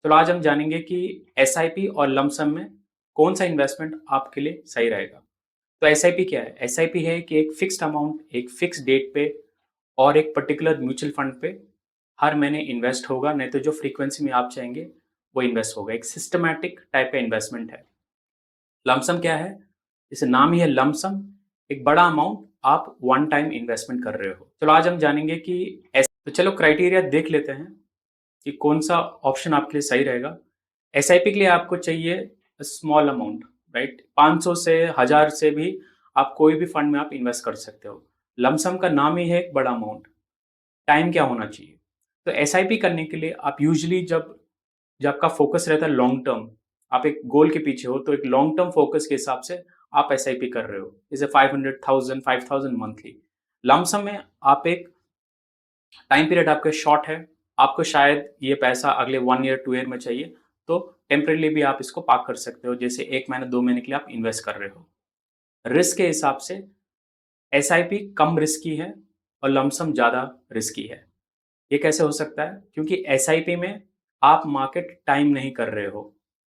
तो आज हम जानेंगे कि एसआईपी और लमसम में कौन सा इन्वेस्टमेंट आपके लिए सही रहेगा। तो एसआईपी क्या है? एसआईपी है कि एक फिक्स्ड अमाउंट एक फिक्स डेट पे और एक पर्टिकुलर म्यूचुअल फंड पे हर महीने इन्वेस्ट होगा, नहीं तो जो फ्रीक्वेंसी में आप चाहेंगे वो इन्वेस्ट होगा। एक सिस्टमैटिक टाइप का इन्वेस्टमेंट है। लमसम क्या है? जैसे नाम ही है लमसम, एक बड़ा अमाउंट आप वन टाइम इन्वेस्टमेंट कर रहे हो। चलो आज हम जानेंगे कि तो चलो क्राइटेरिया देख लेते हैं कि कौन सा ऑप्शन आपके लिए सही रहेगा। एसआईपी के लिए आपको चाहिए स्मॉल अमाउंट, राइट? 500 से 1000 से भी आप कोई भी फंड में आप इन्वेस्ट कर सकते हो। लमसम का नाम ही है एक बड़ा अमाउंट। टाइम क्या होना चाहिए? तो एसआईपी करने के लिए आप यूजुअली जब जब आपका फोकस रहता है लॉन्ग टर्म, आप एक गोल के पीछे हो, तो एक लॉन्ग टर्म फोकस के हिसाब से आप एसआईपी कर रहे हो, जैसे 500,000 5000 मंथली। लमसम में आप एक टाइम पीरियड आपका शॉर्ट है, आपको शायद ये पैसा अगले 1 ईयर 2 ईयर में चाहिए, तो टेम्परेली भी आप इसको पार्क कर सकते हो, जैसे 1 महीने 2 महीने के लिए आप इन्वेस्ट कर रहे हो। रिस्क के हिसाब से एसआईपी कम रिस्की है और लमसम ज़्यादा रिस्की है। ये कैसे हो सकता है? क्योंकि एसआईपी में आप मार्केट टाइम नहीं कर रहे हो,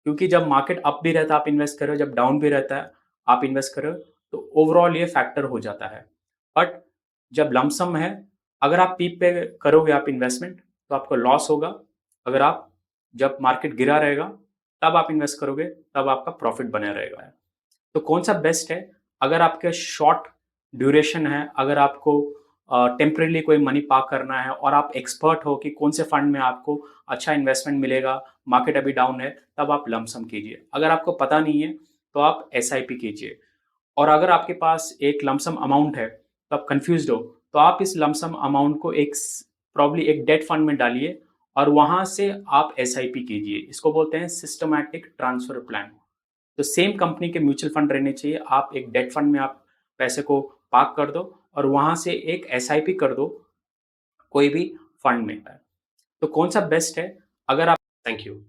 क्योंकि जब मार्केट अप भी रहता है आप इन्वेस्ट कर रहे हो, जब डाउन भी रहता है आप इन्वेस्ट कर रहे हो, तो ओवरऑल ये फैक्टर हो जाता है। बट जब लमसम है, अगर आप पीक पे करोगे आप इन्वेस्टमेंट, तो आपको लॉस होगा। अगर आप जब मार्केट गिरा रहेगा तब आप इन्वेस्ट करोगे, तब आपका प्रॉफिट बना रहेगा। तो कौन सा बेस्ट है? अगर आपके शॉर्ट ड्यूरेशन है, अगर आपको टेम्परेली कोई मनी पार्क करना है और आप एक्सपर्ट हो कि कौन से फंड में आपको अच्छा इन्वेस्टमेंट मिलेगा, मार्केट अभी डाउन है, तब आप लमसम कीजिए। अगर आपको पता नहीं है तो आप एसआईपी कीजिए। और अगर आपके पास एक लमसम अमाउंट है, तो आप कंफ्यूज्ड हो, तो आप इस लमसम अमाउंट को एक प्रॉब्ली एक डेट फंड में डालिए और वहां से आप एसआईपी कीजिए। इसको बोलते हैं सिस्टमैटिक ट्रांसफर प्लान। तो सेम कंपनी के म्यूचुअल फंड रहने चाहिए। आप एक डेट फंड में आप पैसे को पार्क कर दो और वहां से एक एसआईपी कर दो कोई भी फंड में। तो कौन सा बेस्ट है? अगर आप थैंक यू।